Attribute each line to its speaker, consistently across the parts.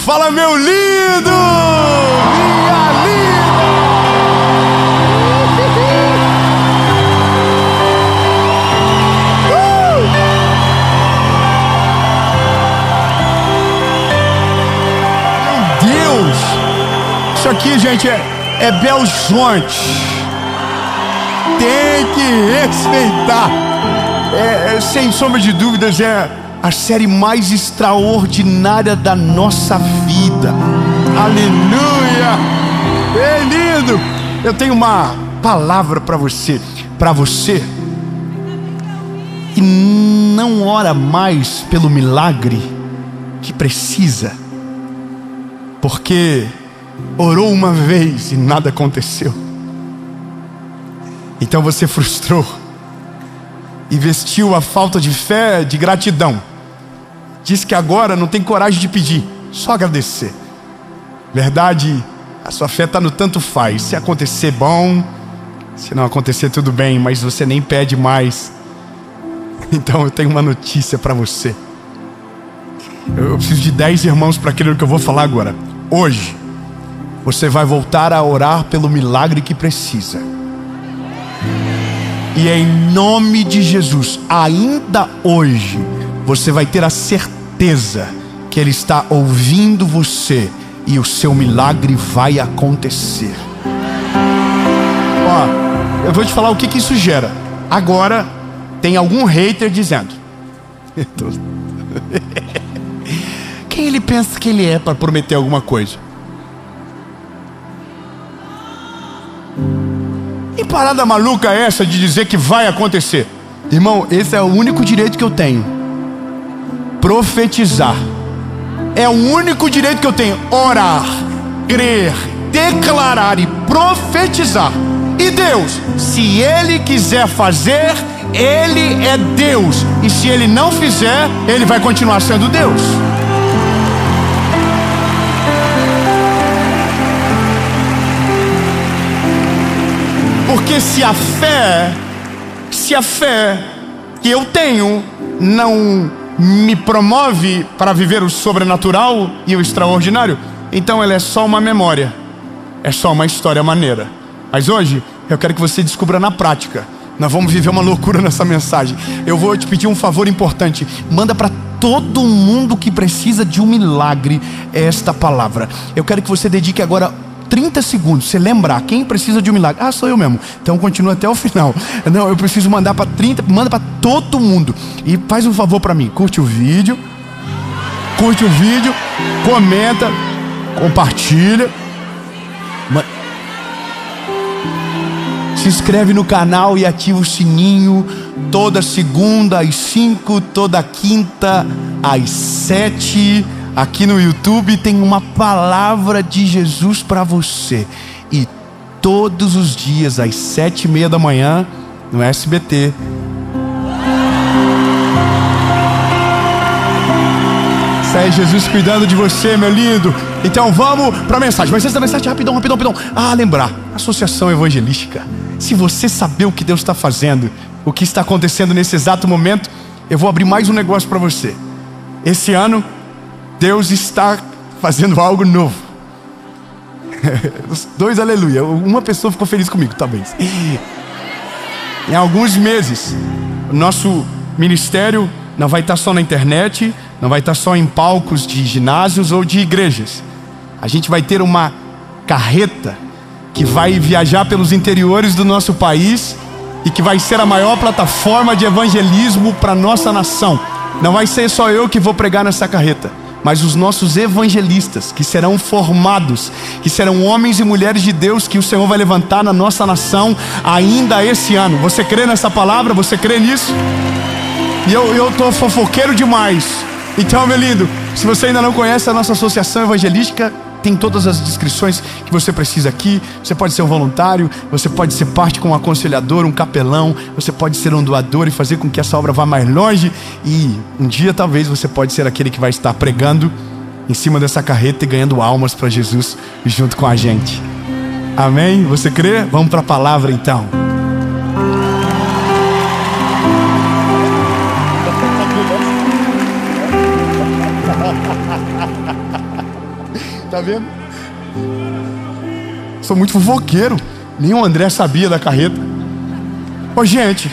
Speaker 1: Fala, meu lindo! Minha linda! Meu Deus! Isso aqui, gente, é Belzonte. Tem que respeitar. Sem sombra de dúvidas, é a série mais extraordinária da nossa vida. Aleluia! É lindo! Eu tenho uma palavra para você que não ora mais pelo milagre que precisa, porque orou uma vez e nada aconteceu. Então você frustrou e vestiu a falta de fé de gratidão. Diz que agora não tem coragem de pedir, só agradecer. Verdade, a sua fé está no tanto faz. Se acontecer, bom. Se não acontecer, tudo bem, mas você nem pede mais. Então eu tenho uma notícia para você. Eu preciso de 10 irmãos para aquilo que eu vou falar agora. Hoje, você vai voltar a orar pelo milagre que precisa. E em nome de Jesus, ainda hoje, você vai ter a certeza que Ele está ouvindo você e o seu milagre vai acontecer. Ó, eu vou te falar o que isso gera. Agora, tem algum hater dizendo: quem ele pensa que ele é para prometer alguma coisa? Que parada maluca é essa de dizer que vai acontecer? Irmão, esse é o único direito que eu tenho. Profetizar. É o único direito que eu tenho. Orar, crer, declarar e profetizar. E Deus, se Ele quiser fazer, Ele é Deus. E se Ele não fizer, Ele vai continuar sendo Deus. Porque se a fé que eu tenho não me promove para viver o sobrenatural e o extraordinário, então ela é só uma memória, é só uma história maneira. Mas hoje eu quero que você descubra na prática. Nós vamos viver uma loucura nessa mensagem. Eu vou te pedir um favor importante. Manda para todo mundo que precisa de um milagre esta palavra. Eu quero que você dedique agora 30 segundos, você lembrar quem precisa de um milagre. Ah, sou eu mesmo. Então continua até o final. Não, eu preciso mandar para 30, manda para todo mundo. E faz um favor para mim, curte o vídeo, comenta, compartilha, se inscreve no canal e ativa o sininho. Toda segunda às 5, toda quinta às 7. Aqui no YouTube tem uma palavra de Jesus para você. E todos os dias às 7:30 da manhã no SBT. Isso aí, Jesus cuidando de você, meu lindo. Então vamos para a mensagem. Mas antes da mensagem, rapidão. Lembrar, Associação Evangelística. Se você saber o que Deus está fazendo, o que está acontecendo nesse exato momento, eu vou abrir mais um negócio para você. Esse ano Deus está fazendo algo novo. Os dois, aleluia. Uma pessoa ficou feliz comigo, talvez. Em alguns meses, o nosso ministério não vai estar só na internet, não vai estar só em palcos de ginásios ou de igrejas. A gente vai ter uma carreta que vai viajar pelos interiores do nosso país e que vai ser a maior plataforma de evangelismo para a nossa nação. Não vai ser só eu que vou pregar nessa carreta, mas os nossos evangelistas que serão formados, que serão homens e mulheres de Deus que o Senhor vai levantar na nossa nação ainda esse ano. Você crê nessa palavra? Você crê nisso? E eu tô fofoqueiro demais. Então, meu lindo, se você ainda não conhece a nossa associação evangelística, tem todas as descrições que você precisa aqui. Você pode ser um voluntário, você pode ser parte com um aconselhador, um capelão, você pode ser um doador e fazer com que essa obra vá mais longe. E um dia talvez você pode ser aquele que vai estar pregando em cima dessa carreta e ganhando almas para Jesus junto com a gente. Amém? Você crê? Vamos para a palavra então. tá vendo? Sou muito fofoqueiro. Nem o André sabia da carreta. Ô, gente,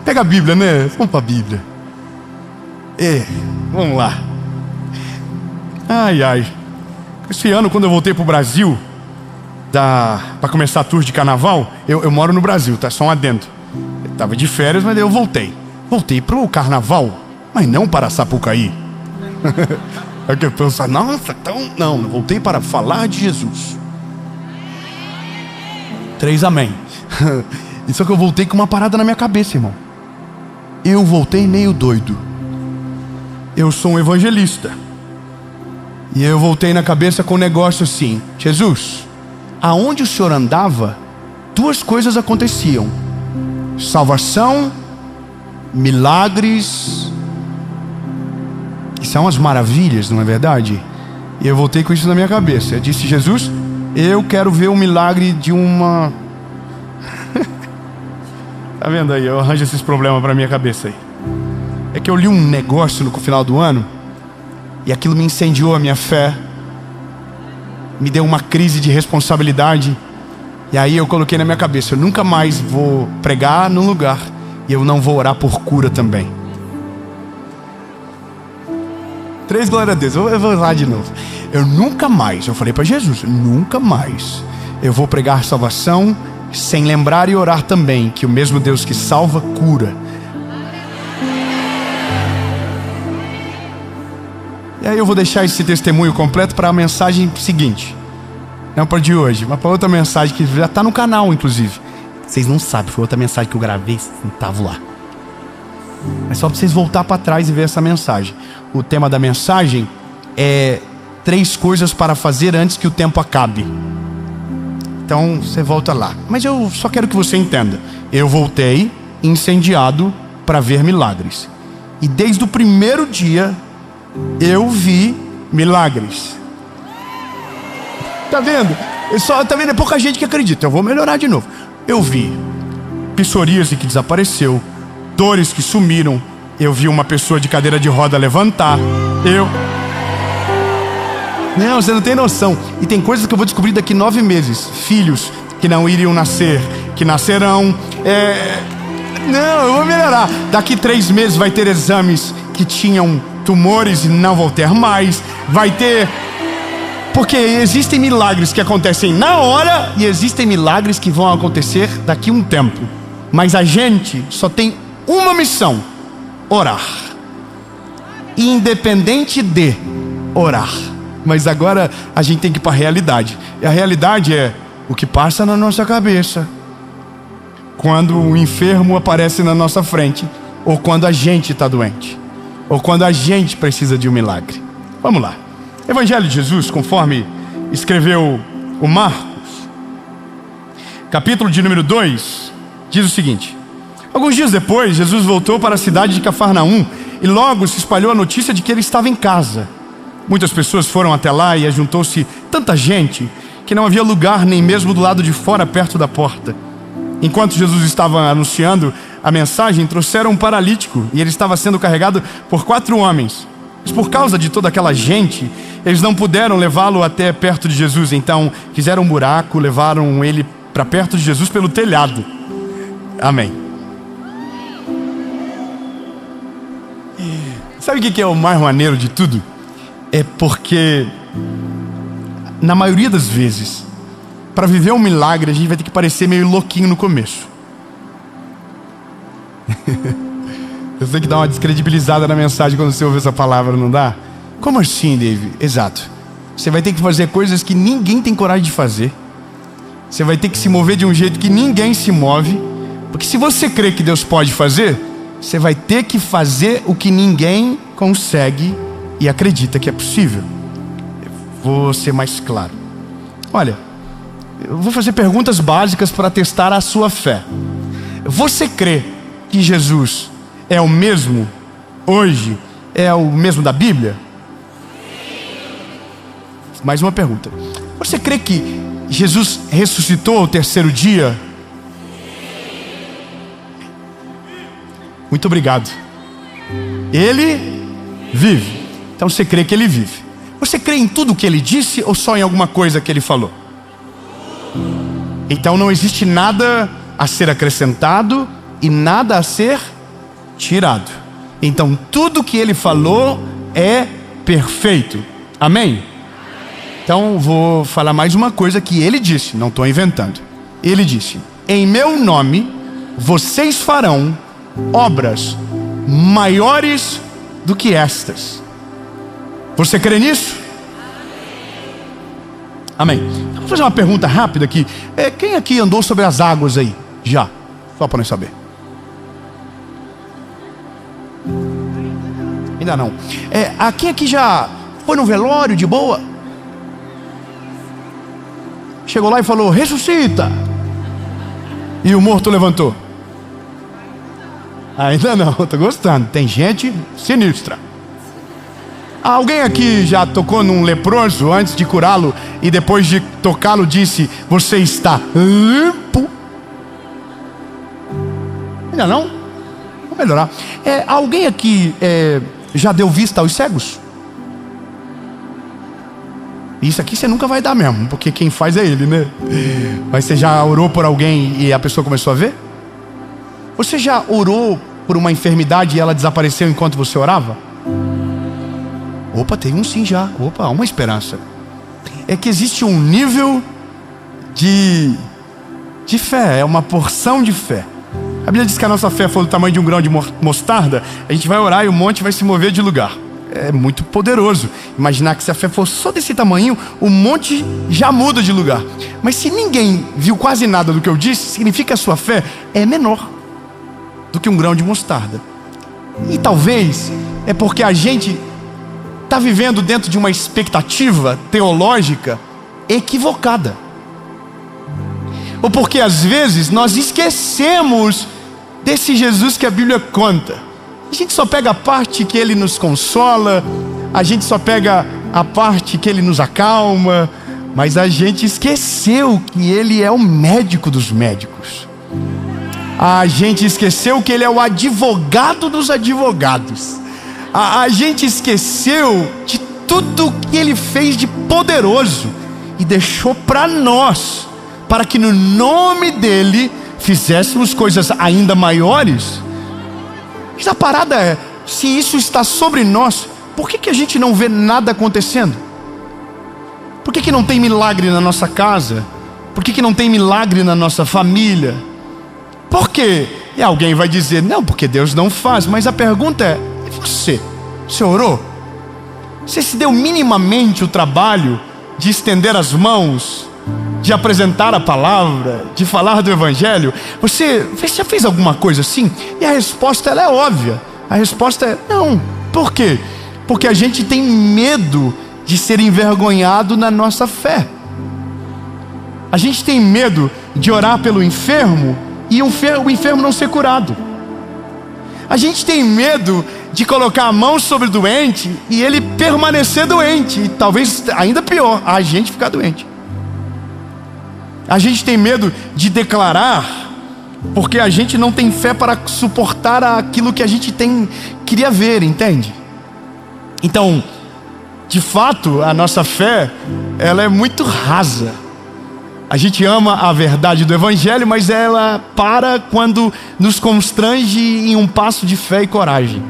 Speaker 1: pega a Bíblia, né? Vamos pra Bíblia. Vamos lá. Ai, ai. Esse ano, quando eu voltei pro Brasil, pra começar a tour de carnaval, eu moro no Brasil, tá? Só um adendo. Eu tava de férias, mas daí eu voltei. Voltei pro carnaval, mas não para Sapucaí. É que eu penso, nossa, então... Não, eu voltei para falar de Jesus. 3 amém. Só que eu voltei com uma parada na minha cabeça, irmão. Eu voltei meio doido. Eu sou um evangelista. E eu voltei na cabeça com um negócio assim: Jesus, aonde o Senhor andava, 2 coisas aconteciam: salvação, milagres, que são as maravilhas, não é verdade? E eu voltei com isso na minha cabeça. Eu disse: Jesus, eu quero ver um milagre de uma... Tá vendo aí? Eu arranjo esses problemas pra minha cabeça aí. É que eu li um negócio no final do ano e aquilo me incendiou a minha fé, me deu uma crise de responsabilidade. E aí eu coloquei na minha cabeça: eu nunca mais vou pregar num lugar e eu não vou orar por cura também. 3 glória a Deus. Eu vou lá de novo. Eu nunca mais, eu falei para Jesus, nunca mais eu vou pregar salvação sem lembrar e orar também que o mesmo Deus que salva, cura. E aí eu vou deixar esse testemunho completo para a mensagem seguinte. Não para de hoje, mas para outra mensagem que já está no canal, inclusive. Vocês não sabem, foi outra mensagem que eu gravei, não estava lá. É só para vocês voltar para trás e ver essa mensagem. O tema da mensagem é 3 coisas para fazer antes que o tempo acabe. Então você volta lá. Mas eu só quero que você entenda: eu voltei incendiado para ver milagres. E desde o primeiro dia eu vi milagres. Tá vendo? Tá vendo? É pouca gente que acredita. Eu vou melhorar de novo. Eu vi psoríase que desapareceu, dores que sumiram. Eu vi uma pessoa de cadeira de roda levantar. Não, você não tem noção. E tem coisas que eu vou descobrir daqui 9 meses. Filhos que não iriam nascer, que nascerão. Não, eu vou melhorar. Daqui 3 meses vai ter exames que tinham tumores e não vão ter mais. Vai ter... Porque existem milagres que acontecem na hora e existem milagres que vão acontecer daqui a um tempo. Mas a gente só tem uma missão: orar. Independente de orar. Mas agora a gente tem que ir para a realidade. E a realidade é o que passa na nossa cabeça quando o enfermo aparece na nossa frente, ou quando a gente está doente, ou quando a gente precisa de um milagre. Vamos lá. Evangelho de Jesus, conforme escreveu o Marcos, capítulo de número 2, diz o seguinte: alguns dias depois, Jesus voltou para a cidade de Cafarnaum e logo se espalhou a notícia de que ele estava em casa. Muitas pessoas foram até lá e ajuntou-se tanta gente que não havia lugar nem mesmo do lado de fora, perto da porta. Enquanto Jesus estava anunciando a mensagem, trouxeram um paralítico e ele estava sendo carregado por 4 homens. Mas por causa de toda aquela gente, eles não puderam levá-lo até perto de Jesus. Então fizeram um buraco, levaram ele para perto de Jesus pelo telhado. Amém. Sabe o que é o mais maneiro de tudo? É porque, na maioria das vezes, para viver um milagre, a gente vai ter que parecer meio louquinho no começo. Eu sei que dá uma descredibilizada na mensagem quando você ouve essa palavra, não dá? Como assim, Dave? Exato. Você vai ter que fazer coisas que ninguém tem coragem de fazer. Você vai ter que se mover de um jeito que ninguém se move. Porque se você crê que Deus pode fazer, você vai ter que fazer o que ninguém consegue e acredita que é possível. Eu vou ser mais claro. Olha, eu vou fazer perguntas básicas para testar a sua fé. Você crê que Jesus é o mesmo hoje? É o mesmo da Bíblia? Mais uma pergunta. Você crê que Jesus ressuscitou ao 3º dia? Muito obrigado. Ele vive. Então você crê que ele vive. Você crê em tudo que ele disse ou só em alguma coisa que ele falou? Então não existe nada a ser acrescentado e nada a ser tirado. Então tudo que ele falou é perfeito. Amém? Então vou falar mais uma coisa que ele disse, não estou inventando. Ele disse: em meu nome vocês farão obras maiores do que estas. Você crê nisso? Amém. Vou fazer uma pergunta rápida aqui. Quem aqui andou sobre as águas aí? Já? Só para nós saber. Ainda não. Quem aqui já foi no velório de boa? Chegou lá e falou: ressuscita! E o morto levantou? Ainda não, tô gostando. Tem gente sinistra. Alguém aqui já tocou num leproso antes de curá-lo e depois de tocá-lo disse: você está limpo? Ainda não? Vou melhorar. Alguém aqui já deu vista aos cegos? Isso aqui você nunca vai dar mesmo, porque quem faz é ele, né? Mas você já orou por alguém e a pessoa começou a ver? Você já orou por uma enfermidade e ela desapareceu enquanto você orava? Opa, tem um sim já. Opa, há uma esperança. É que existe um nível de fé, é uma porção de fé. A Bíblia diz que a nossa fé for do tamanho de um grão de mostarda, a gente vai orar e o monte vai se mover de lugar. É muito poderoso imaginar que se a fé for só desse tamanho, o monte já muda de lugar. Mas se ninguém viu quase nada do que eu disse, significa que a sua fé é menor do que um grão de mostarda. E talvez é porque a gente está vivendo dentro de uma expectativa teológica equivocada. Ou porque às vezes nós esquecemos desse Jesus que a Bíblia conta. A gente só pega a parte que ele nos consola, a gente só pega a parte que ele nos acalma, mas a gente esqueceu que ele é o médico dos médicos. A gente esqueceu que ele é o advogado dos advogados. A gente esqueceu de tudo que ele fez de poderoso e deixou para nós, para que no nome dele fizéssemos coisas ainda maiores. Mas a parada é, se isso está sobre nós, por que a gente não vê nada acontecendo? Por que não tem milagre na nossa casa? Por que não tem milagre na nossa família? Por quê? E alguém vai dizer: não, porque Deus não faz. Mas a pergunta é: e você? Você orou? Você se deu minimamente o trabalho de estender as mãos, de apresentar a palavra, de falar do Evangelho? Você já fez alguma coisa assim? E a resposta ela é óbvia. A resposta é não. Por quê? Porque a gente tem medo de ser envergonhado na nossa fé. A gente tem medo de orar pelo enfermo e o enfermo não ser curado. A gente tem medo de colocar a mão sobre o doente e ele permanecer doente, e talvez ainda pior, a gente ficar doente. A gente tem medo de declarar, porque a gente não tem fé para suportar aquilo que a gente queria ver, entende? Então, de fato, a nossa fé, ela é muito rasa. A gente ama a verdade do Evangelho, mas ela para quando nos constrange em um passo de fé e coragem.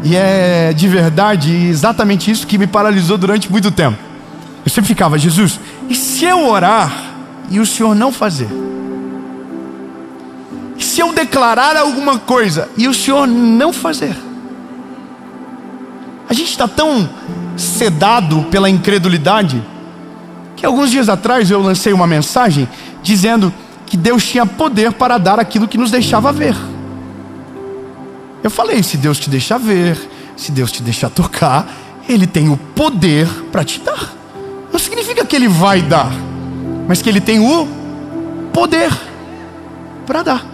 Speaker 1: E é de verdade exatamente isso que me paralisou durante muito tempo. Eu sempre ficava: Jesus, e se eu orar e o Senhor não fazer? E se eu declarar alguma coisa e o Senhor não fazer? A gente está tão sedado pela incredulidade que alguns dias atrás eu lancei uma mensagem dizendo que Deus tinha poder para dar aquilo que nos deixava ver. Eu falei: se Deus te deixa ver, se Deus te deixa tocar, Ele tem o poder para te dar. Não significa que Ele vai dar, mas que Ele tem o poder para dar.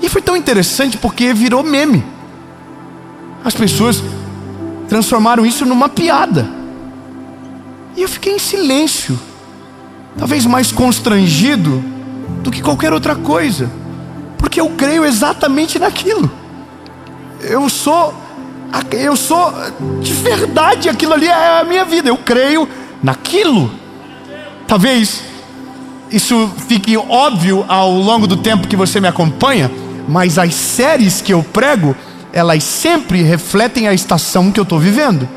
Speaker 1: E foi tão interessante porque virou meme. As pessoas transformaram isso numa piada. E eu fiquei em silêncio, talvez mais constrangido do que qualquer outra coisa, porque eu creio exatamente naquilo. Eu sou Eu sou de verdade, aquilo ali é a minha vida. Eu creio naquilo. Talvez isso fique óbvio ao longo do tempo que você me acompanha, mas as séries que eu prego, elas sempre refletem a estação que eu estou vivendo.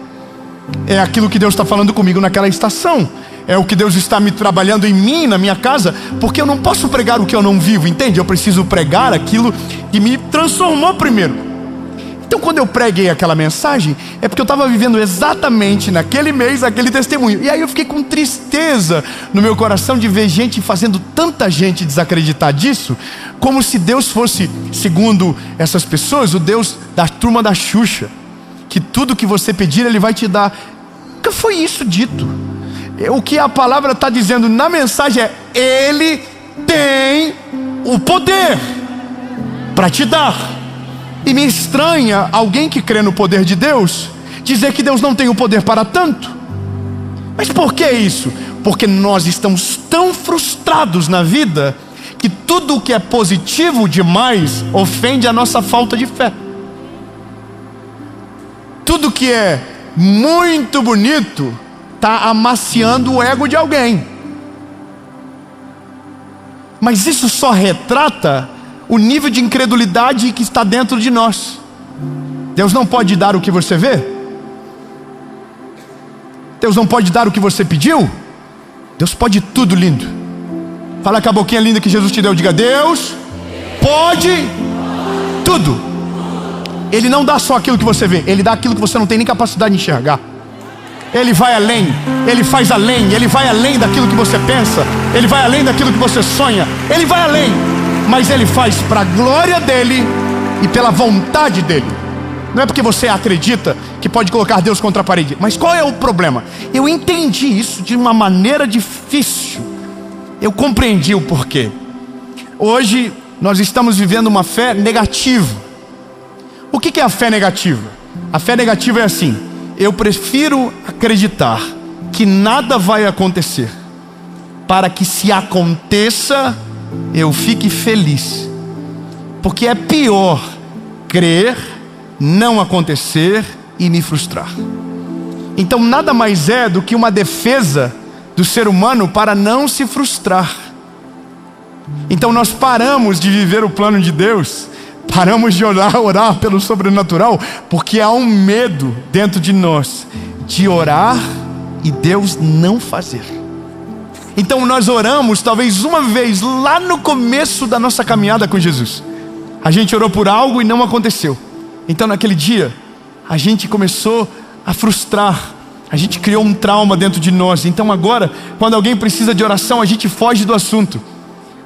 Speaker 1: É aquilo que Deus está falando comigo naquela estação. É o que Deus está me trabalhando em mim, na minha casa, porque eu não posso pregar o que eu não vivo, entende? Eu preciso pregar aquilo que me transformou primeiro. Então quando eu preguei aquela mensagem, é porque eu estava vivendo exatamente naquele mês, aquele testemunho. E aí eu fiquei com tristeza no meu coração de ver gente fazendo tanta gente desacreditar disso, como se Deus fosse, segundo essas pessoas, o Deus da turma da Xuxa, que tudo que você pedir Ele vai te dar. Nunca foi isso dito. O que a palavra está dizendo na mensagem é: Ele tem o poder para te dar. E me estranha alguém que crê no poder de Deus dizer que Deus não tem o poder para tanto. Mas por que isso? Porque nós estamos tão frustrados na vida que tudo o que é positivo demais ofende a nossa falta de fé. Tudo que é muito bonito está amaciando o ego de alguém. Mas isso só retrata o nível de incredulidade que está dentro de nós. Deus não pode dar o que você vê? Deus não pode dar o que você pediu? Deus pode tudo, lindo. Fala com a boquinha linda que Jesus te deu. Diga: Deus pode tudo. Ele não dá só aquilo que você vê, Ele dá aquilo que você não tem nem capacidade de enxergar. Ele vai além, Ele faz além, Ele vai além daquilo que você pensa, Ele vai além daquilo que você sonha, Ele vai além. Mas Ele faz para a glória dEle e pela vontade dEle. Não é porque você acredita que pode colocar Deus contra a parede. Mas qual é o problema? Eu entendi isso de uma maneira difícil. Eu compreendi o porquê. Hoje nós estamos vivendo uma fé negativa. O que é a fé negativa? A fé negativa é assim: eu prefiro acreditar que nada vai acontecer, para que, se aconteça, eu fique feliz. Porque é pior crer, não acontecer e me frustrar. Então nada mais é do que uma defesa do ser humano para não se frustrar. Então nós paramos de viver o plano de Deus, paramos de orar pelo sobrenatural, porque há um medo dentro de nós de orar e Deus não fazer. Então nós oramos talvez uma vez lá no começo da nossa caminhada com Jesus. A gente orou por algo e não aconteceu. Então naquele dia a gente começou a frustrar. A gente criou um trauma dentro de nós. Então agora, quando alguém precisa de oração, a gente foge do assunto.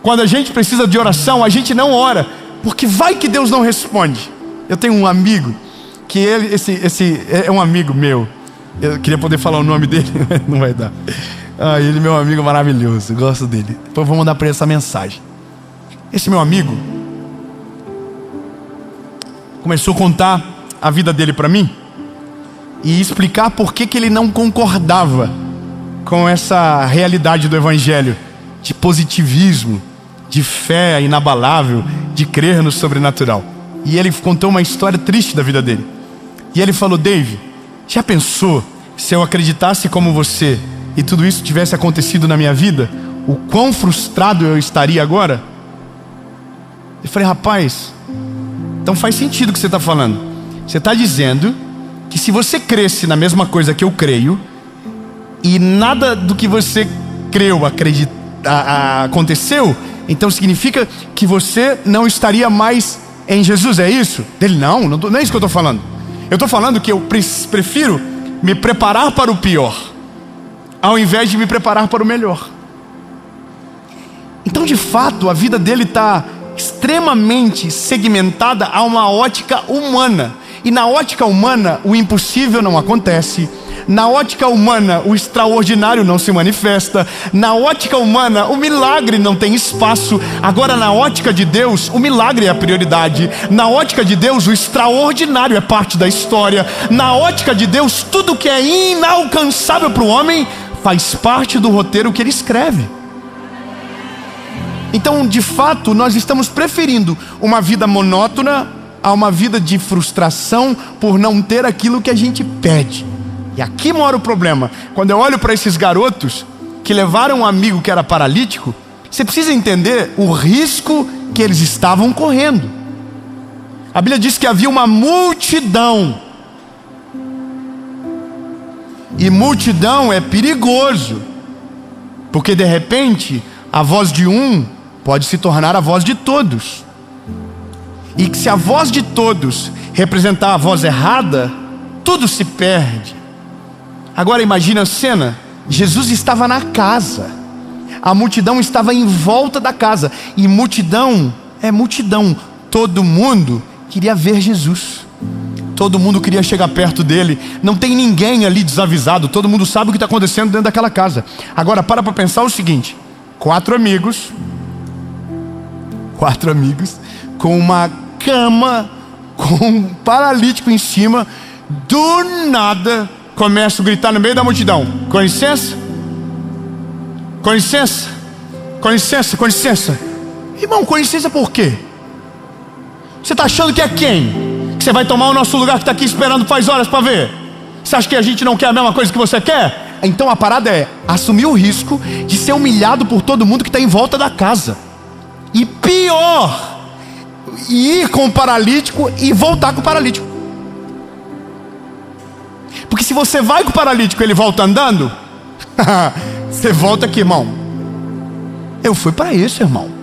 Speaker 1: Quando a gente precisa de oração, a gente não ora, porque vai que Deus não responde. Eu tenho um amigo que esse é um amigo meu. Eu queria poder falar o nome dele, mas não vai dar. Ele é meu amigo maravilhoso, eu gosto dele. Depois eu vou mandar para ele essa mensagem. Esse meu amigo começou a contar a vida dele para mim e explicar por que ele não concordava com essa realidade do evangelho, de positivismo, de fé inabalável, de crer no sobrenatural. E ele contou uma história triste da vida dele. E ele falou: Dave, já pensou se eu acreditasse como você e tudo isso tivesse acontecido na minha vida, o quão frustrado eu estaria agora? Eu falei: rapaz, então faz sentido o que você está falando. Você está dizendo que se você cresce na mesma coisa que eu creio, e nada do que você creu aconteceu, então significa que você não estaria mais em Jesus, é isso? Ele: não é isso que eu estou falando. Eu estou falando que eu prefiro me preparar para o pior, ao invés de me preparar para o melhor. Então de fato a vida dele está extremamente segmentada a uma ótica humana. E na ótica humana o impossível não acontece. Na ótica humana o extraordinário não se manifesta. Na ótica humana o milagre não tem espaço. Agora na ótica de Deus o milagre é a prioridade. Na ótica de Deus o extraordinário é parte da história. Na ótica de Deus tudo que é inalcançável para o homem faz parte do roteiro que ele escreve. Então de fato nós estamos preferindo uma vida monótona, a uma vida de frustração por não ter aquilo que a gente pede. E aqui mora o problema. Quando eu olho para esses garotos que levaram um amigo que era paralítico, você precisa entender o risco que eles estavam correndo. A Bíblia diz que havia uma multidão. E multidão é perigoso, porque de repente a voz de um pode se tornar a voz de todos. E se a voz de todos representar a voz errada, tudo se perde. Agora imagina a cena. Jesus estava na casa, a multidão estava em volta da casa. E multidão é multidão. Todo mundo queria ver Jesus, todo mundo queria chegar perto dele. Não tem ninguém ali desavisado, todo mundo sabe o que está acontecendo dentro daquela casa. Agora para pensar o seguinte: quatro amigos com uma cama, com um paralítico em cima, do nada começam a gritar no meio da multidão: com licença, com licença, com licença, com licença. Irmão, com licença por quê? Você está achando que é quem? Que você vai tomar o nosso lugar que está aqui esperando faz horas para ver? Você acha que a gente não quer a mesma coisa que você quer? Então a parada é assumir o risco de ser humilhado por todo mundo que está em volta da casa. E pior, ir com o paralítico e voltar com o paralítico. Porque se você vai com o paralítico e ele volta andando, você volta aqui, irmão. Eu fui para isso, irmão.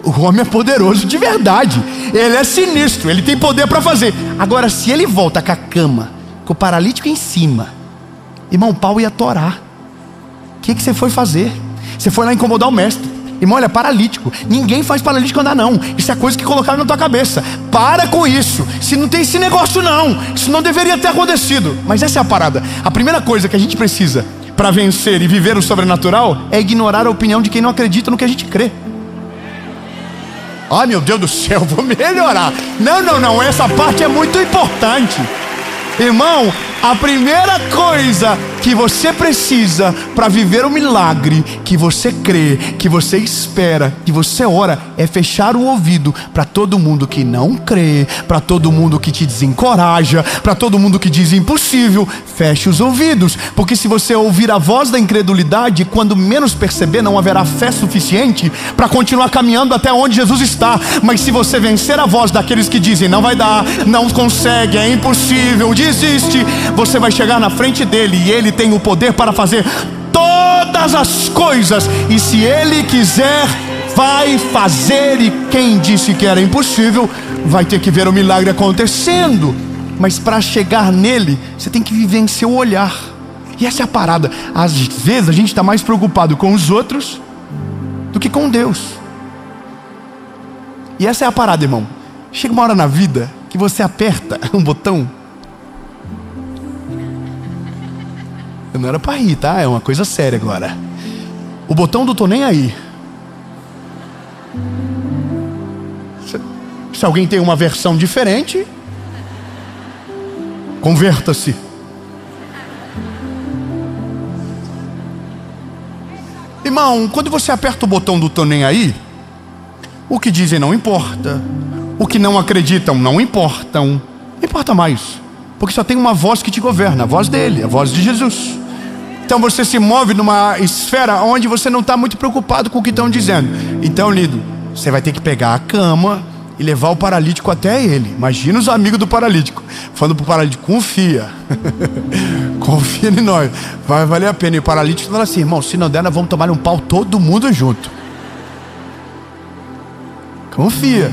Speaker 1: O homem é poderoso de verdade, ele é sinistro, ele tem poder para fazer. Agora se ele volta com a cama, com o paralítico em cima, irmão, o pau ia torar. O que você foi fazer? Você foi lá incomodar o mestre. Irmão, ele é paralítico. Ninguém faz paralítico andar não. Isso é coisa que colocaram na tua cabeça. Para com isso. Se não tem esse negócio não, isso não deveria ter acontecido. Mas essa é a parada. A primeira coisa que a gente precisa para vencer e viver o sobrenatural é ignorar a opinião de quem não acredita no que a gente crê. Ai meu Deus do céu, vou melhorar. Não, essa parte é muito importante. Irmão, a primeira coisa que você precisa para viver o milagre que você crê, que você espera, que você ora, é fechar o ouvido para todo mundo que não crê, para todo mundo que te desencoraja, para todo mundo que diz impossível. Feche os ouvidos, porque se você ouvir a voz da incredulidade, quando menos perceber, não haverá fé suficiente para continuar caminhando até onde Jesus está. Mas se você vencer a voz daqueles que dizem não vai dar, não consegue, é impossível, desiste, você vai chegar na frente dele e ele tem o poder para fazer todas as coisas, e se ele quiser, vai fazer. E quem disse que era impossível vai ter que ver o milagre acontecendo. Mas para chegar nele, você tem que viver em seu olhar. E essa é a parada. Às vezes a gente está mais preocupado com os outros do que com Deus. E essa é a parada, irmão. Chega uma hora na vida que você aperta um botão. Não era para rir, tá? É uma coisa séria agora. O botão do tô nem aí. Se alguém tem uma versão diferente, converta-se. Irmão, quando você aperta o botão do tô nem aí, o que dizem não importa, o que não acreditam não importam. Não importa mais, porque só tem uma voz que te governa, a voz dele, a voz de Jesus. Então você se move numa esfera onde você não está muito preocupado com o que estão dizendo. Então, lindo, você vai ter que pegar a cama e levar o paralítico até ele. Imagina os amigos do paralítico falando pro paralítico: confia. Confia em nós, vai valer a pena. E o paralítico fala assim: irmão, se não der, nós vamos tomar um pau todo mundo junto. Confia.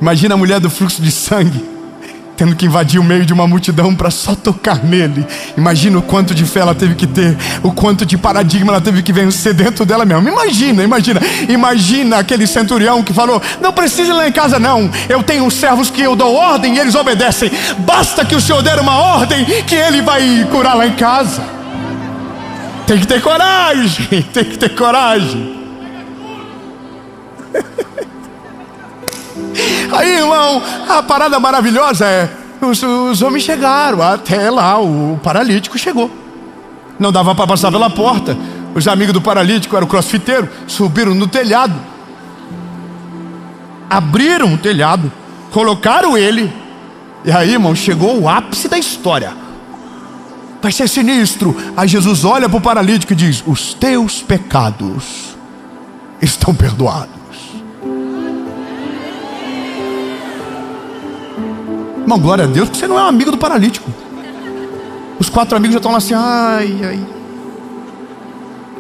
Speaker 1: Imagina a mulher do fluxo de sangue tendo que invadir o meio de uma multidão para só tocar nele. Imagina o quanto de fé ela teve que ter, o quanto de paradigma ela teve que vencer dentro dela mesma. Imagina aquele centurião que falou: não precisa ir lá em casa não, eu tenho servos que eu dou ordem e eles obedecem, basta que o Senhor der uma ordem que ele vai curar lá em casa. Tem que ter coragem, tem que ter coragem. Aí, irmão, a parada maravilhosa é: os homens chegaram até lá, o paralítico chegou. Não dava para passar pela porta. Os amigos do paralítico eram crossfiteiros, subiram no telhado, abriram o telhado, Colocaram ele. E aí, irmão, chegou o ápice da história. Vai ser sinistro. Aí Jesus olha para o paralítico e diz: os teus pecados estão perdoados. Irmão, glória a Deus, porque você não é um amigo do paralítico. Os 4 amigos já estão lá assim: ai.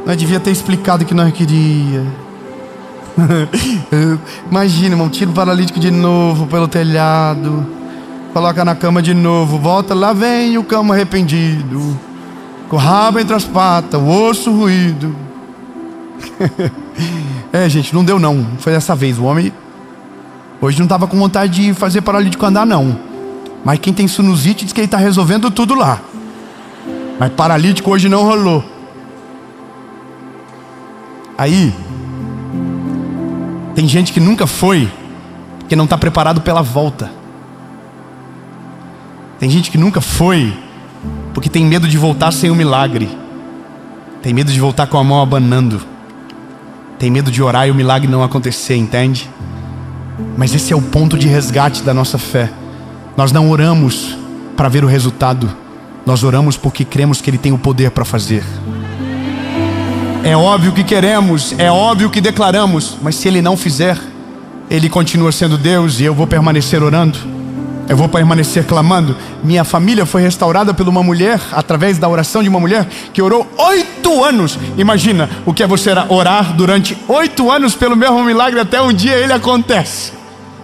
Speaker 1: Nós devia ter explicado que nós queria. Imagina, irmão, tira o paralítico de novo pelo telhado, coloca na cama de novo, volta, lá vem o cão arrependido, com o rabo entre as patas, o osso ruído. Gente, não deu não, foi dessa vez. O homem hoje não estava com vontade de fazer paralítico andar não. Mas quem tem sinusite diz que ele está resolvendo tudo lá. Mas paralítico hoje não rolou. Aí tem gente que nunca foi porque não está preparado pela volta. Tem gente que nunca foi porque tem medo de voltar sem o milagre. Tem medo de voltar com a mão abanando. Tem medo de orar e o milagre não acontecer, entende? Mas esse é o ponto de resgate da nossa fé. Nós não oramos para ver o resultado. Nós oramos porque cremos que Ele tem o poder para fazer. É óbvio que queremos, é óbvio que declaramos, mas se Ele não fizer, Ele continua sendo Deus e eu vou permanecer orando. Eu vou permanecer clamando. Minha família foi restaurada por uma mulher, através da oração de uma mulher que orou 8 anos. Imagina o que é você orar durante 8 anos pelo mesmo milagre até um dia ele acontece.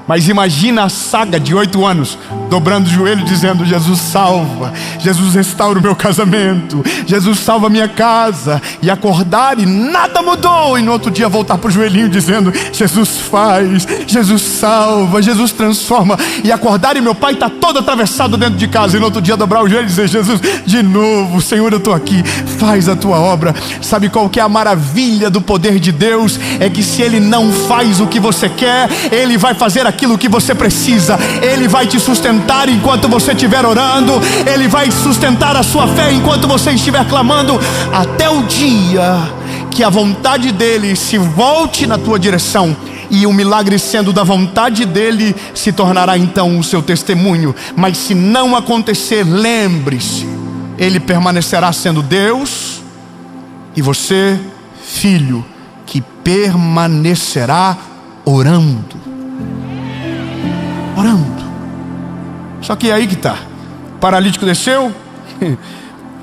Speaker 1: Mas imagina a saga de 8 anos, dobrando o joelho dizendo: Jesus salva, Jesus restaura o meu casamento, Jesus salva a minha casa. E acordar e nada mudou. E no outro dia voltar para o joelhinho dizendo: Jesus faz, Jesus salva, Jesus transforma. E acordar e meu pai está todo atravessado dentro de casa. E no outro dia dobrar o joelho e dizer: Jesus, de novo, Senhor, eu estou aqui, faz a tua obra. Sabe qual que é a maravilha do poder de Deus? É que se Ele não faz o que você quer, Ele vai fazer aquilo que você precisa. Ele vai te sustentar enquanto você estiver orando. Ele vai sustentar a sua fé enquanto você estiver clamando, até o dia que a vontade dEle se volte na tua direção. E o milagre, sendo da vontade dEle, se tornará então o seu testemunho. Mas se não acontecer, lembre-se, Ele permanecerá sendo Deus e você, filho, que permanecerá orando. Só que é aí que está. O paralítico desceu,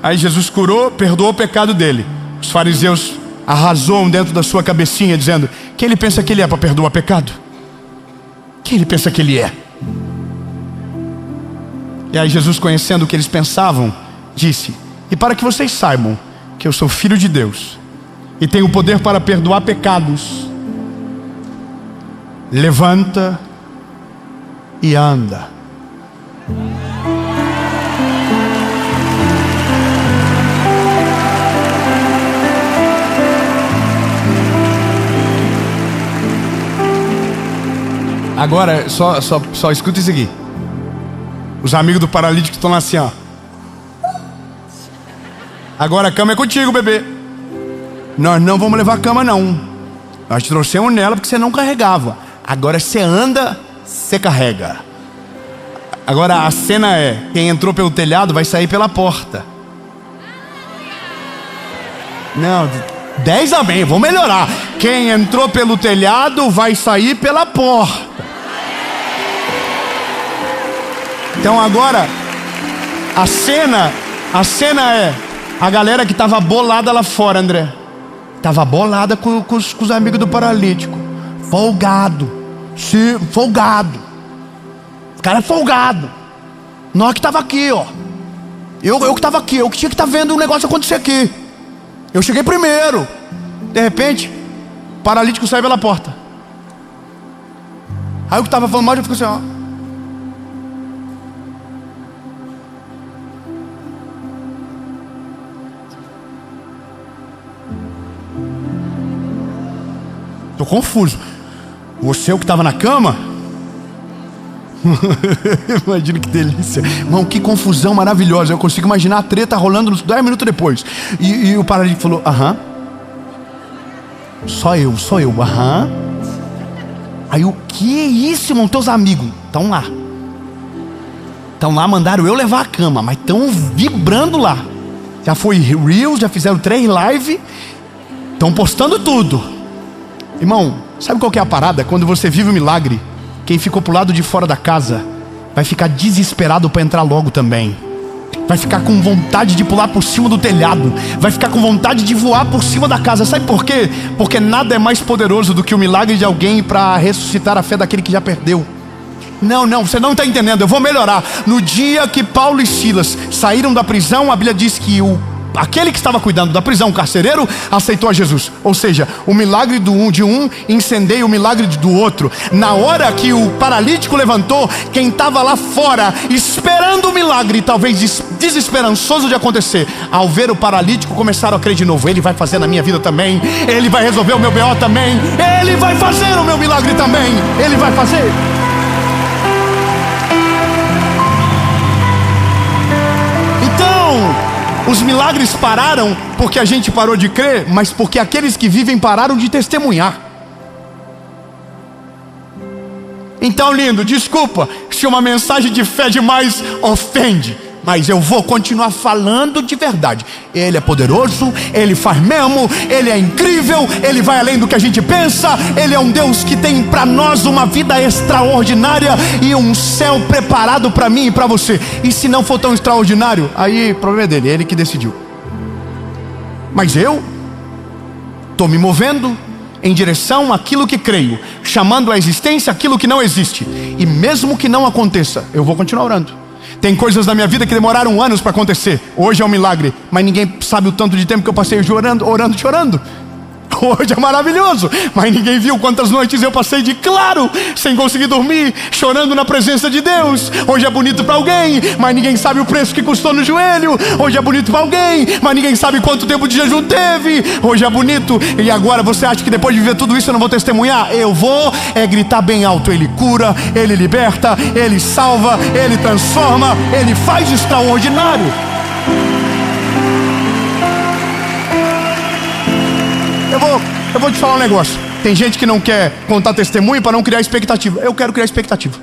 Speaker 1: aí Jesus curou, perdoou o pecado dele. Os fariseus arrasou dentro da sua cabecinha dizendo: quem ele pensa que ele é para perdoar pecado? Quem ele pensa que ele é? E aí Jesus, conhecendo o que eles pensavam, disse: e para que vocês saibam que eu sou filho de Deus e tenho poder para perdoar pecados, levanta e anda. Agora, só escuta isso aqui. Os amigos do paralítico estão lá assim, ó. Agora a cama é contigo, bebê. Nós não vamos levar a cama, não. Nós te trouxemos nela porque você não carregava. Agora você anda, você carrega. Agora a cena é: quem entrou pelo telhado vai sair pela porta. Não, 10 amém, vou melhorar. Quem entrou pelo telhado vai sair pela porta. Então agora a cena é a galera que estava bolada lá fora, André. Estava bolada com os amigos do paralítico. Folgado. Sim, folgado. O cara é folgado. Nós que estava aqui, ó. Eu que estava aqui, eu que tinha que estar vendo um negócio acontecer aqui. Eu cheguei primeiro. De repente, o paralítico saiu pela porta. Aí o que estava falando mal já ficou assim, ó. Estou confuso. Você é o que estava na cama? Imagina que delícia. Irmão, que confusão maravilhosa. Eu consigo imaginar a treta rolando 10 minutos depois. E o paralítico falou: aham. Só eu, aham. Aí o que é isso, irmão? Teus amigos estão lá. Estão lá, mandaram eu levar a cama, mas estão vibrando lá. Já foi Reels, já fizeram 3 lives. Estão postando tudo. Irmão, sabe qual que é a parada? Quando você vive o milagre, quem ficou pro lado de fora da casa vai ficar desesperado para entrar logo também. Vai ficar com vontade de pular por cima do telhado. Vai ficar com vontade de voar por cima da casa. Sabe por quê? Porque nada é mais poderoso do que o milagre de alguém para ressuscitar a fé daquele que já perdeu. Não, você não está entendendo. Eu vou melhorar. No dia que Paulo e Silas saíram da prisão, a Bíblia diz que aquele que estava cuidando da prisão, o carcereiro, aceitou a Jesus. Ou seja, o milagre de um incendeia o milagre do outro. Na hora que o paralítico levantou, quem estava lá fora esperando o milagre, talvez desesperançoso de acontecer, ao ver o paralítico, começaram a crer de novo. Ele vai fazer na minha vida também. Ele vai resolver o meu BO também. Ele vai fazer o meu milagre também. Ele vai fazer. Os milagres pararam porque a gente parou de crer, mas porque aqueles que vivem pararam de testemunhar. Então, lindo, desculpa se uma mensagem de fé demais ofende, mas eu vou continuar falando de verdade. Ele é poderoso, Ele faz mesmo, Ele é incrível, Ele vai além do que a gente pensa. Ele é um Deus que tem para nós uma vida extraordinária e um céu preparado para mim e para você. E se não for tão extraordinário, aí o problema é dele, Ele que decidiu. Mas eu estou me movendo em direção àquilo que creio, chamando à existência aquilo que não existe. E mesmo que não aconteça, eu vou continuar orando. Tem coisas na minha vida que demoraram anos para acontecer. Hoje é um milagre, mas ninguém sabe o tanto de tempo que eu passei orando, chorando. Hoje é maravilhoso, mas ninguém viu quantas noites eu passei de claro, sem conseguir dormir, chorando na presença de Deus. Hoje é bonito para alguém, mas ninguém sabe o preço que custou no joelho. Hoje é bonito para alguém, mas ninguém sabe quanto tempo de jejum teve. Hoje é bonito, e agora você acha que depois de viver tudo isso eu não vou testemunhar? Eu vou gritar bem alto. Ele cura, Ele liberta, Ele salva, Ele transforma, Ele faz extraordinário. Eu vou te falar um negócio. Tem gente que não quer contar testemunho para não criar expectativa. Eu quero criar expectativa.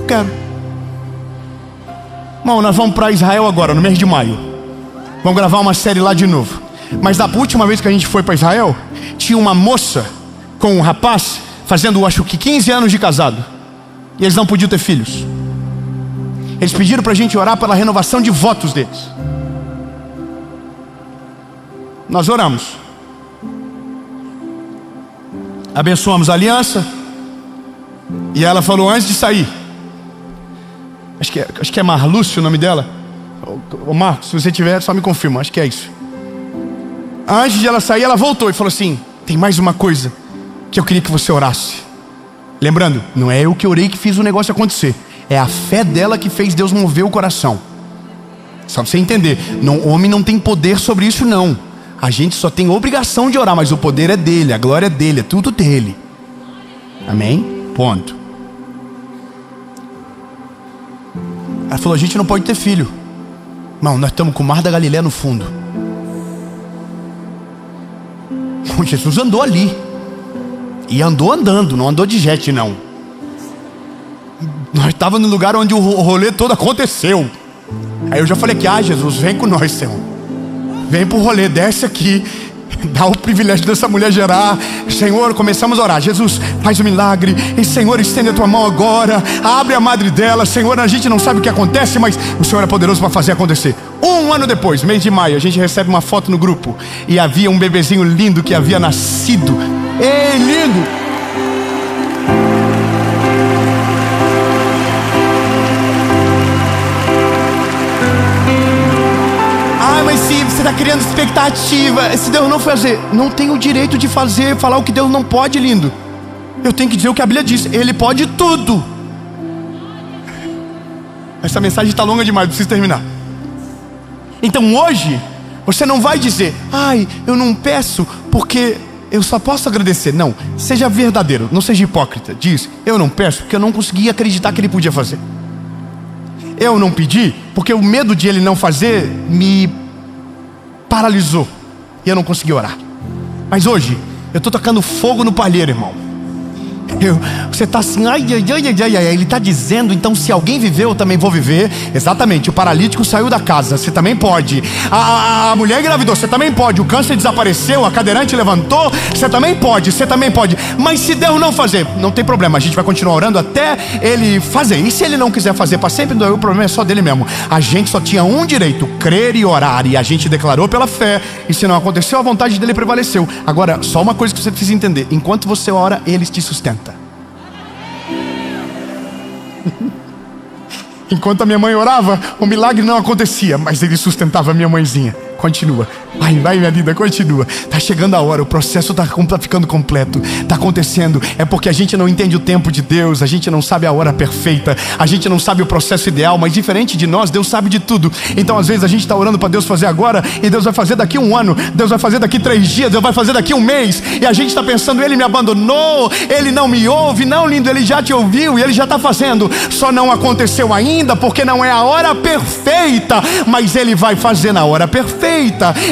Speaker 1: Quero. Bom, nós vamos para Israel agora, no mês de maio. Vamos gravar uma série lá de novo. Mas da última vez que a gente foi para Israel, tinha uma moça com um rapaz fazendo, acho que 15 anos de casado. E eles não podiam ter filhos. Eles pediram para a gente orar pela renovação de votos deles. Nós oramos. Abençoamos a aliança. E ela falou antes de sair, acho que é Marlúcio o nome dela. Ô Marcos, se você tiver, só me confirma, acho que é isso. Antes de ela sair, ela voltou e falou assim: tem mais uma coisa que eu queria que você orasse. Lembrando, não é eu que orei que fiz o negócio acontecer. É a fé dela que fez Deus mover o coração. Só pra você entender, o homem não tem poder sobre isso não. A gente só tem obrigação de orar, mas o poder é dele, a glória é dele, é tudo dele. Amém? Ponto. Ela falou: a gente não pode ter filho. Irmão, nós estamos com o Mar da Galileia no fundo. Jesus andou ali. E andou andando, não andou de jet não. Nós estávamos no lugar onde o rolê todo aconteceu. Aí eu já falei que: Jesus, vem com nós, Senhor. Vem pro rolê, desce aqui, dá o privilégio dessa mulher gerar. Senhor, começamos a orar: Jesus, faz um milagre. E Senhor, estende a tua mão agora, abre a madre dela. Senhor, a gente não sabe o que acontece, mas o Senhor é poderoso para fazer acontecer. Um ano depois, mês de maio, a gente recebe uma foto no grupo e havia um bebezinho lindo que havia nascido. Ei, lindo! Mas se você está criando expectativa, se Deus não fazer, não tem o direito de falar o que Deus não pode, lindo. Eu tenho que dizer o que a Bíblia diz: Ele pode tudo. Essa mensagem está longa demais, preciso terminar. Então hoje, você não vai dizer: eu não peço porque eu só posso agradecer. Não, seja verdadeiro, não seja hipócrita. Diz: eu não peço porque eu não consegui acreditar que Ele podia fazer. Eu não pedi porque o medo de Ele não fazer me paralisou e eu não consegui orar. Mas hoje eu estou tocando fogo no palheiro, irmão. Você está assim, ai, ele está dizendo, então se alguém viveu, eu também vou viver. Exatamente, o paralítico saiu da casa, você também pode. A mulher engravidou, você também pode. O câncer desapareceu, a cadeirante levantou, você também pode, você também pode. Mas se Deus não fazer, não tem problema, a gente vai continuar orando até Ele fazer. E se Ele não quiser fazer para sempre, o problema é só dele mesmo. A gente só tinha um direito, crer e orar. E a gente declarou pela fé, e se não aconteceu, a vontade dele prevaleceu. Agora, só uma coisa que você precisa entender: enquanto você ora, Ele te sustenta. Enquanto a minha mãe orava, o milagre não acontecia, mas Ele sustentava a minha mãezinha. Continua, vai minha linda, continua. Está chegando a hora, o processo está ficando completo, está acontecendo. É porque a gente não entende o tempo de Deus, a gente não sabe a hora perfeita, a gente não sabe o processo ideal. Mas diferente de nós, Deus sabe de tudo. Então às vezes a gente está orando para Deus fazer agora, e Deus vai fazer daqui 1 ano, Deus vai fazer daqui 3 dias, Deus vai fazer daqui 1 mês. E a gente está pensando, Ele me abandonou, Ele não me ouve. Não, lindo, Ele já te ouviu e Ele já está fazendo. Só não aconteceu ainda porque não é a hora perfeita, mas Ele vai fazer na hora perfeita.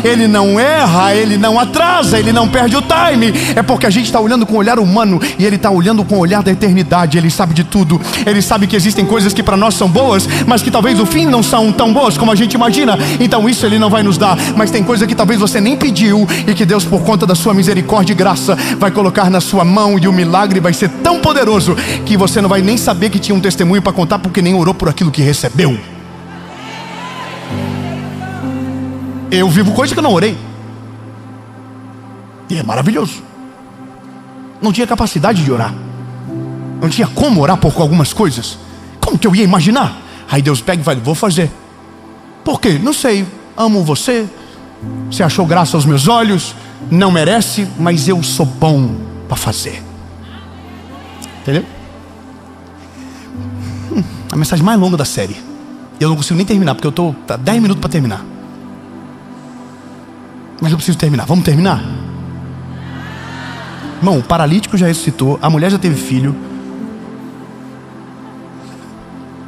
Speaker 1: Ele não erra, Ele não atrasa, Ele não perde o time. É porque a gente está olhando com o olhar humano e Ele está olhando com o olhar da eternidade. Ele sabe de tudo. Ele sabe que existem coisas que para nós são boas, mas que talvez o fim não são tão boas como a gente imagina. Então isso Ele não vai nos dar. Mas tem coisa que talvez você nem pediu, e que Deus, por conta da sua misericórdia e graça, vai colocar na sua mão. E o milagre vai ser tão poderoso que você não vai nem saber que tinha um testemunho para contar, porque nem orou por aquilo que recebeu. Eu vivo coisa que eu não orei, e é maravilhoso. Não tinha capacidade de orar, não tinha como orar por algumas coisas. Como que eu ia imaginar? Aí Deus pega e fala, vou fazer. Por quê? Não sei, amo você, você achou graça aos meus olhos, não merece, mas eu sou bom para fazer. Entendeu? A mensagem mais longa da série, eu não consigo nem terminar, porque eu estou 10 minutos para terminar. Mas eu preciso terminar, vamos terminar? Irmão, o paralítico já ressuscitou, a mulher já teve filho.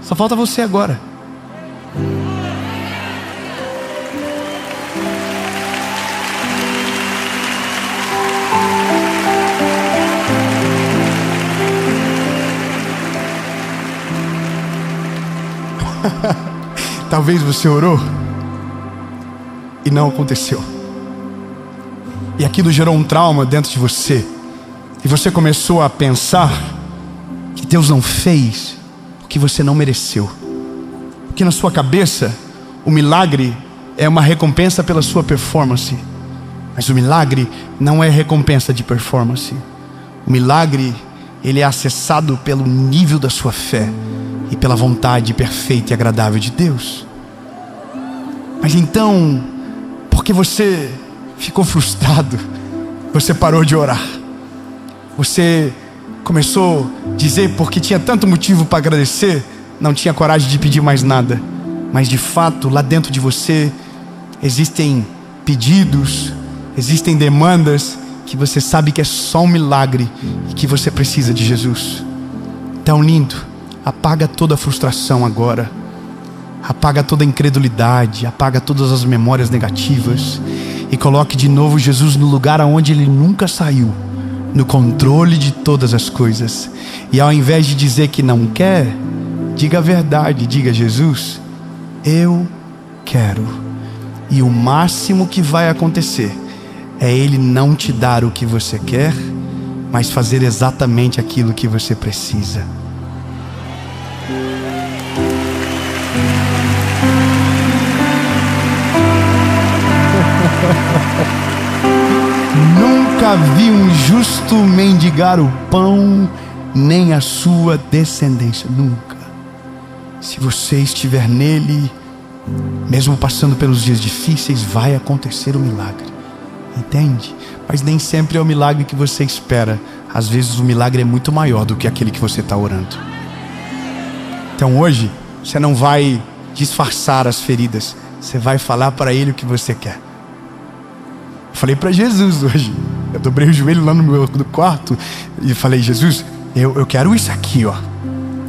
Speaker 1: Só falta você agora. Talvez você orou e não aconteceu, e aquilo gerou um trauma dentro de você, e você começou a pensar que Deus não fez porque você não mereceu. Porque na sua cabeça o milagre é uma recompensa pela sua performance. Mas o milagre não é recompensa de performance. O milagre, ele é acessado pelo nível da sua fé e pela vontade perfeita e agradável de Deus. Mas então, porque você ficou frustrado, você parou de orar. Você começou a dizer, porque tinha tanto motivo para agradecer, não tinha coragem de pedir mais nada. Mas de fato, lá dentro de você existem pedidos, existem demandas que você sabe que é só um milagre e que você precisa de Jesus. Tão lindo, apaga toda a frustração agora. Apaga toda a incredulidade, apaga todas as memórias negativas e coloque de novo Jesus no lugar aonde Ele nunca saiu, no controle de todas as coisas. E ao invés de dizer que não quer, diga a verdade, diga: Jesus, eu quero. E o máximo que vai acontecer é Ele não te dar o que você quer, mas fazer exatamente aquilo que você precisa. Nunca vi um justo mendigar o pão, nem a sua descendência. Nunca. Se você estiver nele, mesmo passando pelos dias difíceis, vai acontecer o milagre. Entende? Mas nem sempre é o milagre que você espera. Às vezes o milagre é muito maior do que aquele que você está orando. Então hoje, você não vai disfarçar as feridas, você vai falar para Ele o que você quer. Eu falei para Jesus hoje, eu dobrei o joelho lá no meu quarto e falei: Jesus, eu quero isso aqui, ó.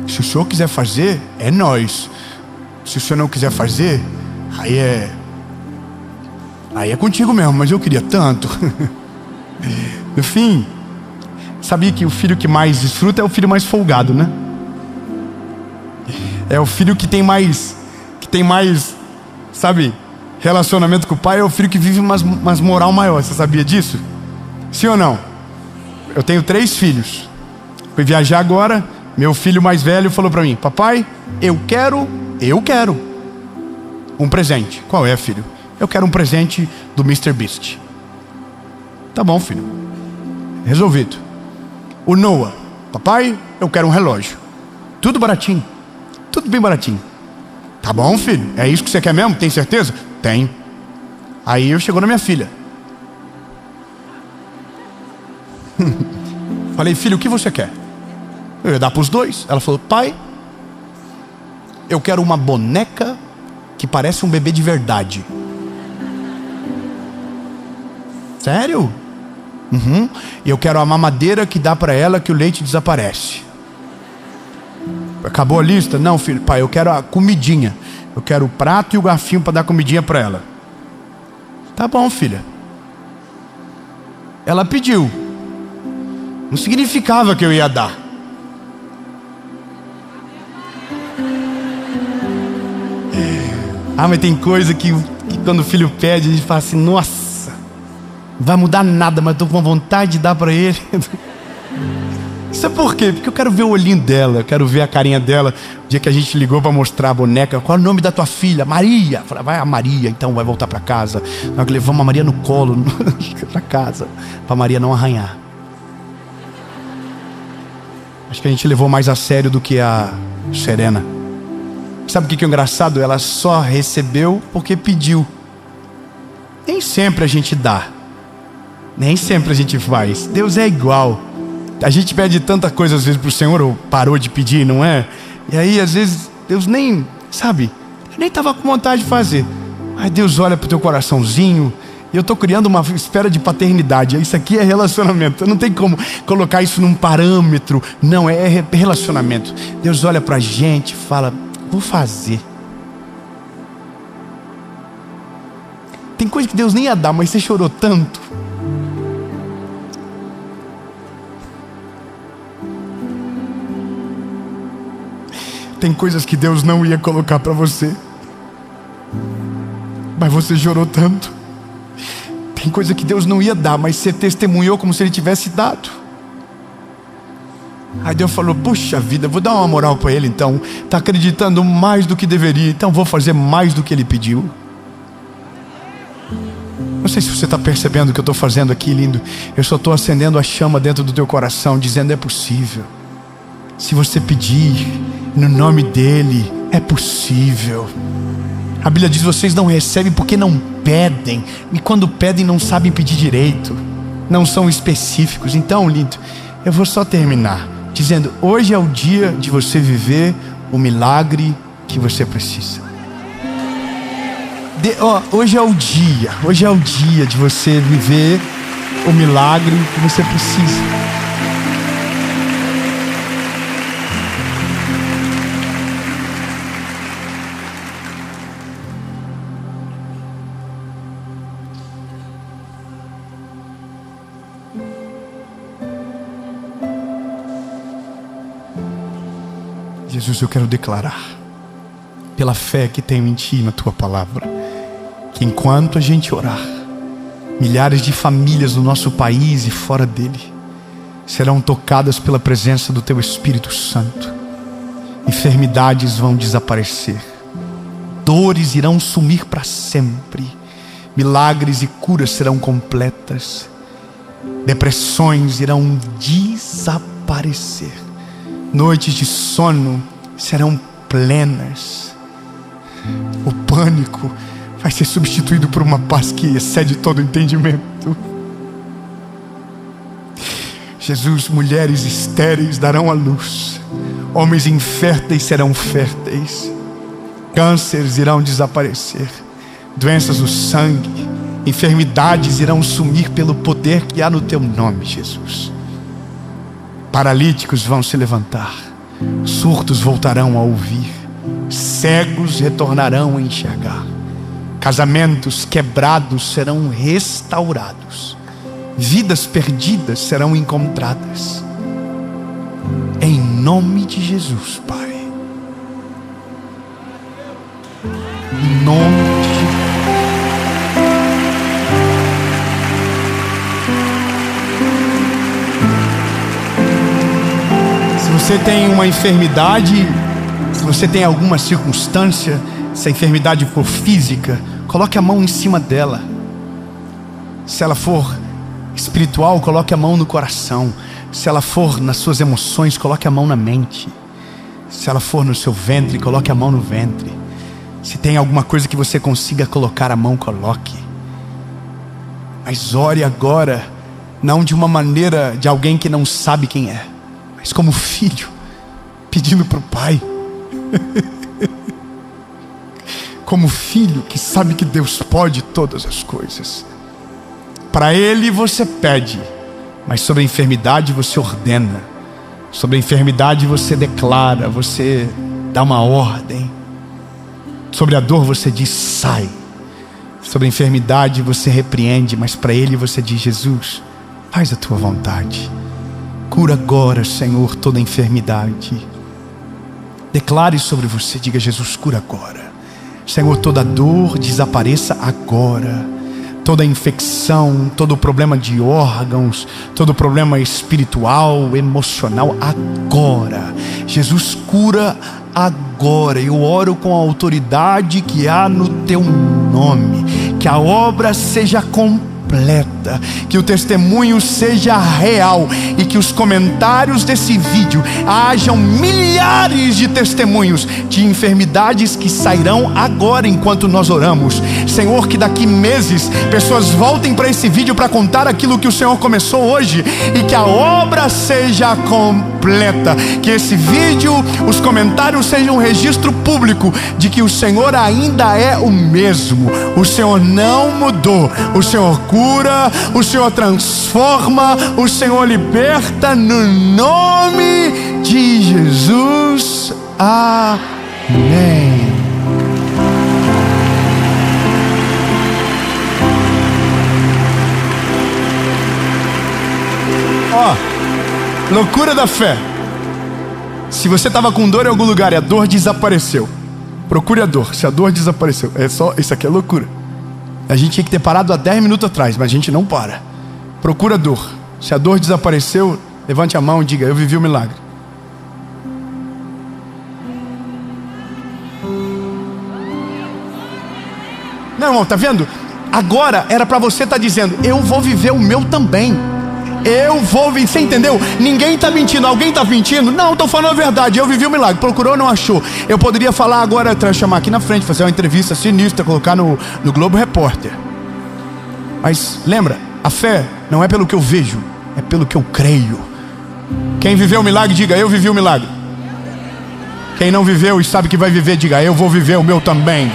Speaker 1: Se o Senhor quiser fazer, é nós. Se o Senhor não quiser fazer, aí é contigo mesmo, mas eu queria tanto. No fim, Sabia que o filho que mais desfruta é o filho mais folgado, né? É o filho que tem mais, sabe, relacionamento com o pai. É o filho que vive umas moral maior. Você sabia disso? Sim ou não? Eu tenho 3 filhos. Fui viajar agora. Meu filho mais velho falou pra mim: papai, eu quero um presente. Qual é, filho? Eu quero um presente do Mr. Beast. Tá bom, filho, resolvido. O Noah: papai, eu quero um relógio. Tudo baratinho, tudo bem baratinho. Tá bom, filho, é isso que você quer mesmo? Tem certeza? Tenho. Aí eu chegou na minha filha. Falei: filho, o que você quer? Eu ia dar para os 2. Ela falou: pai, eu quero uma boneca que parece um bebê de verdade. Sério? Uhum. E eu quero a mamadeira que dá para ela que o leite desaparece. Acabou a lista? Não, filho. Pai, eu quero a comidinha. Eu quero o prato e o garfinho para dar comidinha para ela. Tá bom, filha. Ela pediu. Não significava que eu ia dar. Ah, mas tem coisa que quando o filho pede, a gente fala assim: nossa, não vai mudar nada, mas estou com vontade de dar para ele. Isso é por quê? Porque eu quero ver o olhinho dela, eu quero ver a carinha dela. O dia que a gente ligou para mostrar a boneca: qual é o nome da tua filha? Maria. Falei: vai a Maria, então vai voltar para casa. Nós levamos a Maria no colo para casa, para Maria não arranhar. Acho que a gente levou mais a sério do que a Serena. Sabe o que é engraçado? Ela só recebeu porque pediu. Nem sempre a gente dá, nem sempre a gente faz. Deus é igual. A gente pede tanta coisa às vezes para o Senhor, ou parou de pedir, não é? E aí às vezes Deus nem, sabe, nem estava com vontade de fazer. Aí Deus olha para o teu coraçãozinho. E eu estou criando uma esfera de paternidade. Isso aqui é relacionamento. Não tem como colocar isso num parâmetro. Não, é relacionamento. Deus olha para a gente e fala: vou fazer. Tem coisa que Deus nem ia dar, mas você chorou tanto. Tem coisas que Deus não ia colocar para você, mas você chorou tanto. Tem coisa que Deus não ia dar, mas você testemunhou como se Ele tivesse dado. Aí Deus falou: puxa vida, vou dar uma moral para ele então. Está acreditando mais do que deveria, então vou fazer mais do que ele pediu. Não sei se você está percebendo o que eu estou fazendo aqui, lindo. Eu só estou acendendo a chama dentro do teu coração, dizendo: é possível. Se você pedir no nome dEle, é possível. A Bíblia diz: vocês não recebem porque não pedem. E quando pedem não sabem pedir direito, não são específicos. Então, lindo, eu vou só terminar dizendo: hoje é o dia de você viver o milagre que você precisa. Hoje é o dia de você viver o milagre que você precisa. Jesus, eu quero declarar, pela fé que tenho em Ti e na Tua palavra, que enquanto a gente orar, milhares de famílias do nosso país e fora dele serão tocadas pela presença do Teu Espírito Santo. Enfermidades vão desaparecer, dores irão sumir para sempre, milagres e curas serão completas, depressões irão desaparecer, noites de sono serão plenas, o pânico vai ser substituído por uma paz que excede todo entendimento. Jesus, mulheres estéreis darão à luz, homens inférteis serão férteis, cânceres irão desaparecer, doenças do sangue, enfermidades irão sumir pelo poder que há no Teu nome, Jesus. Paralíticos vão se levantar, surdos voltarão a ouvir, cegos retornarão a enxergar, casamentos quebrados serão restaurados, vidas perdidas serão encontradas. Em nome de Jesus, Pai. Em nome de Jesus. Se você tem uma enfermidade, se você tem alguma circunstância, se a enfermidade for física, coloque a mão em cima dela. Se ela for espiritual, coloque a mão no coração. Se ela for nas suas emoções, coloque a mão na mente. Se ela for no seu ventre, coloque a mão no ventre. Se tem alguma coisa que você consiga colocar a mão, coloque. Mas ore agora, não de uma maneira de alguém que não sabe quem é, mas como filho, pedindo para o Pai. Como filho que sabe que Deus pode todas as coisas. Para Ele você pede, mas sobre a enfermidade você ordena. Sobre a enfermidade você declara, você dá uma ordem. Sobre a dor você diz sai. Sobre a enfermidade você repreende, mas para Ele você diz: Jesus, faz a tua vontade. Cura agora, Senhor, toda enfermidade. Declare sobre você, diga: Jesus, cura agora. Senhor, toda dor desapareça agora. Toda infecção, todo problema de órgãos, todo problema espiritual, emocional, agora. Jesus, cura agora. Eu oro com a autoridade que há no teu nome. Que a obra seja completa, que o testemunho seja real e que os comentários desse vídeo hajam milhares de testemunhos de enfermidades que sairão agora enquanto nós oramos. Senhor, que daqui meses pessoas voltem para esse vídeo para contar aquilo que o Senhor começou hoje e que a obra seja completa. Que esse vídeo, os comentários sejam um registro público de que o Senhor ainda é o mesmo. O Senhor não mudou. O Senhor cura, o Senhor transforma, o Senhor liberta, no nome de Jesus. Amém. Loucura da fé. Se você estava com dor em algum lugar e a dor desapareceu, procure a dor. Se a dor desapareceu, isso aqui é loucura. A gente tinha que ter parado há 10 minutos atrás, mas a gente não para. Procura a dor. Se a dor desapareceu, levante a mão e diga: eu vivi o milagre. Não, irmão, tá vendo? Agora era para você estar dizendo: eu vou viver o meu também. Eu vou viver, você entendeu? Ninguém está mentindo. Alguém está mentindo? Não, estou falando a verdade. Eu vivi o milagre. Procurou, não achou. Eu poderia falar agora, chamar aqui na frente, fazer uma entrevista sinistra, colocar no Globo Repórter. Mas lembra, a fé não é pelo que eu vejo, é pelo que eu creio. Quem viveu o milagre, diga: eu vivi o milagre. Quem não viveu e sabe que vai viver, diga: eu vou viver o meu também.